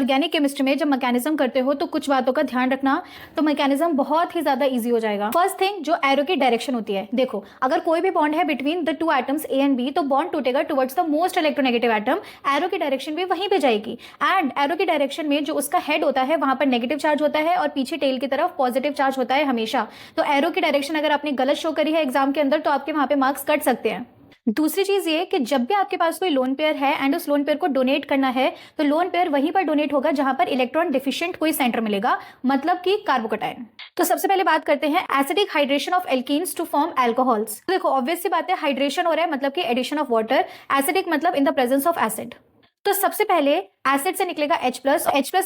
Organic chemistry में जब mechanism करते हो तो कुछ बातों का ध्यान रखना, तो मैकेनिज्म बहुत ही ज्यादा इजी हो जाएगा। फर्स्ट थिंग, जो एरो की डायरेक्शन होती है, देखो अगर कोई भी बॉन्ड है between the two atoms A and B, तो बॉन्ड टूटेगा towards the most electronegative atom, arrow की डायरेक्शन भी वहीं पे जाएगी। एंड एरो की डायरेक्शन में जो उसका हेड होता है वहां पर नेगेटिव चार्ज होता है और पीछे टेल की तरफ पॉजिटिव चार्ज होता है हमेशा। तो एरो की डायरेक्शन अगर आपने गलत शो करी है एग्जाम के अंदर तो आपके वहां पे मार्क्स कट सकते हैं। दूसरी चीज ये कि जब भी आपके पास कोई लोन पेयर है एंड उस लोन पेयर को डोनेट करना है, तो लोन पेयर वहीं पर डोनेट होगा जहां पर इलेक्ट्रॉन डिफिशिएंट कोई सेंटर मिलेगा, मतलब कि कार्बोकटायन। तो सबसे पहले बात करते हैं acidic hydration of alkenes to form alcohols. देखो ऑब्वियस सी बात है, हाइड्रेशन हो रहा है मतलब कि एडिशन ऑफ वाटर, एसिडिक मतलब in the presence of acid. तो सबसे पहले एसिड से निकलेगा H+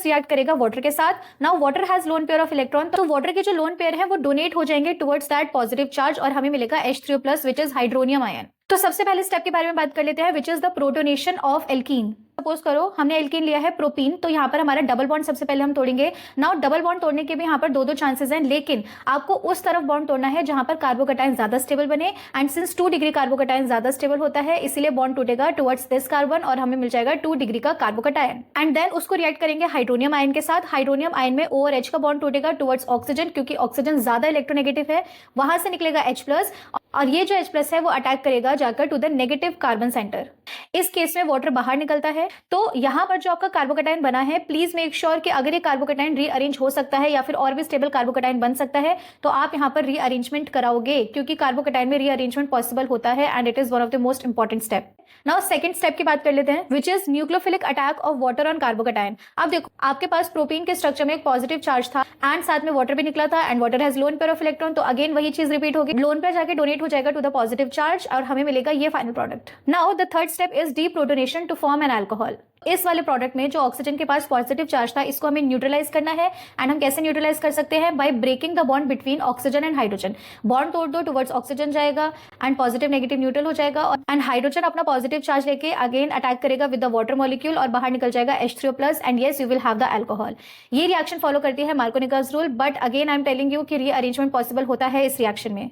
रिएक्ट करेगा वाटर के साथ। Now water has lone pair of electron, तो वाटर के जो लोन पेयर है वो डोनेट हो जाएंगे टुवर्ड्स दैट पॉजिटिव चार्ज और हमें मिलेगा H3O+ which is hydronium ion. तो सबसे पहले स्टेप के बारे में बात कर लेते हैं which is the protonation of alkene. Suppose करो हमने एल्कीन लिया है प्रोपीन, तो यहाँ पर हमारा डबल बॉन्ड सबसे पहले हम तोड़ेंगे। नाउ डबल बॉन्ड तोड़ने के भी यहाँ पर दो चांसेस हैं, लेकिन आपको उस तरफ बॉन्ड तोड़ना है जहां पर कार्बोकटायन ज्यादा स्टेबल बने। एंड सिंस 2 डिग्री कार्बोकटायन ज्यादा स्टेबल होता है, इसीलिए बॉन्ड टूटेगा टुवर्ड्स दिस कार्बन और हमें मिल जाएगा 2 डिग्री का कार्बोकटायन। एंड देन उसको रिएक्ट करेंगे हाइड्रोनियम आयन के साथ। हाइड्रोनियम आयन में O और H का बॉन्ड टूटेगा टुवर्ड्स ऑक्सीजन, क्योंकि ऑक्सीजन ज्यादा इलेक्ट्रोनेगेटिव है, वहां से निकलेगा H+ और ये जो H+ है वो अटैक करेगा जाकर to the negative carbon centre. इस केस में वाटर बाहर निकलता है। तो यहाँ पर जो आपका कार्बोकटायन बना है, प्लीज मेक श्योर कि अगर ये कार्बोकटायन रीअरेंज हो सकता है या फिर और भी स्टेबल कार्बोकटायन बन सकता है, तो आप यहाँ पर रीअरेंजमेंट कराओगे, क्योंकि कार्बोकटायन में रीअरेंजमेंट पॉसिबल होता है and it is one of the most important step. Now second step की बात कर लेते हैं which is nucleophilic attack of water on carbocation. अब देखो आपके पास प्रोपीन के स्ट्रक्चर में एक पॉजिटिव चार्ज था एंड साथ में वाटर भी निकला था and water has lone pair of electron, तो अगेन वही चीज रिपीट होगी, लोन पेयर जाके डोनेट हो जाएगा टू द पॉजिटिव चार्ज और हमें मिलेगा ये final product. Now the third step is deprotonation to form an alcohol. इस वाले प्रोडक्ट में जो ऑक्सीजन के पास पॉजिटिव चार्ज था, इसको हमें न्यूट्रलाइज करना है। एंड हम कैसे न्यूट्रलाइज कर सकते हैं? By breaking the bond between oxygen and hydrogen. Bond तोड़ दो, टुवर्ड्स ऑक्सीजन जाएगा एंड पॉजिटिव नेगेटिव न्यूट्रल हो जाएगा एंड हाइड्रोजन अपना पॉजिटिव चार्ज लेके अगेन अटैक करेगा विद द वाटर मॉलिक्यूल और बाहर निकल जाएगा H3O+ and yes you will have the alcohol. ये रिएक्शन फॉलो करती है Markovnikov's rule, but again I am telling you कि रीअरेंजमेंट पॉसिबल होता है इस रिएक्शन में।